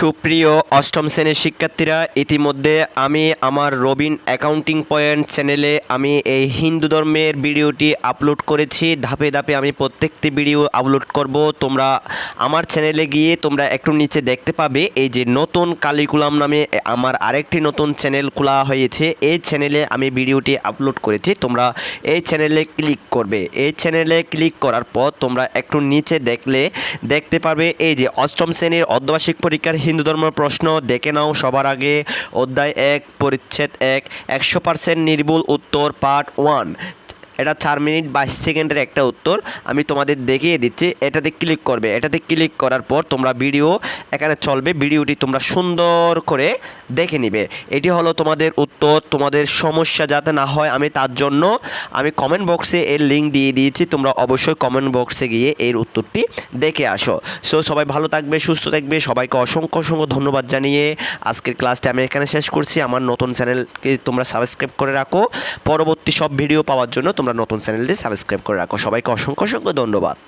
সুপ্রিয় অষ্টম শ্রেণীর শিক্ষার্থীরা, ইতিমধ্যে আমি আমার রবিন অ্যাকাউন্টিং পয়েন্ট চ্যানেলে আমি এই হিন্দু ধর্মের ভিডিওটি আপলোড করেছি। ধাপে ধাপে আমি প্রত্যেকটি ভিডিও আপলোড করব। তোমরা আমার চ্যানেলে গিয়ে তোমরা একটু নিচে দেখতে পাবে এই যে নতুন কারিকুলাম নামে আমার আরেকটি নতুন চ্যানেল খোলা হয়েছে। এই চ্যানেলে আমি ভিডিওটি আপলোড করেছি। তোমরা এই চ্যানেলে ক্লিক করবে। এই চ্যানেলে ক্লিক করার পর তোমরা একটু নিচে দেখতে পারবে এই যে অষ্টম শ্রেণীর অর্ধবার্ষিক পরীক্ষার হিন্দু ধর্ম প্রশ্ন দেখে নাও। সবার আগে অধ্যায় 1 পরিচ্ছেদ 1 100% নির্ভুল উত্তর পার্ট 1। এটা 4 মিনিট 22 সেকেন্ডের একটা উত্তর আমি তোমাদের দেখিয়ে দিচ্ছি। এটাতে ক্লিক করবে। এটাতে ক্লিক করার পর তোমরা ভিডিও এখানে চলবে। ভিডিওটি তোমরা সুন্দর করে দেখে নিবে। এটি হলো তোমাদের উত্তর। তোমাদের সমস্যা যাতে না হয় আমি তার জন্য আমি কমেন্ট বক্সে এর লিঙ্ক দিয়ে দিয়েছি। তোমরা অবশ্যই কমেন্ট বক্সে গিয়ে এর উত্তরটি দেখে আসো। সো সবাই ভালো থাকবে, সুস্থ থাকবে। সবাইকে অসংখ্য অসংখ্য ধন্যবাদ জানিয়ে আজকের ক্লাসটা আমি এখানে শেষ করছি। আমার নতুন চ্যানেলকে তোমরা সাবস্ক্রাইব করে রাখো। পরবর্তী সব ভিডিও পাওয়ার জন্য তোমরা নতুন চ্যানেলটি সাবস্ক্রাইব করে রাখো। সবাইকে অসংখ্য অসংখ্য ধন্যবাদ।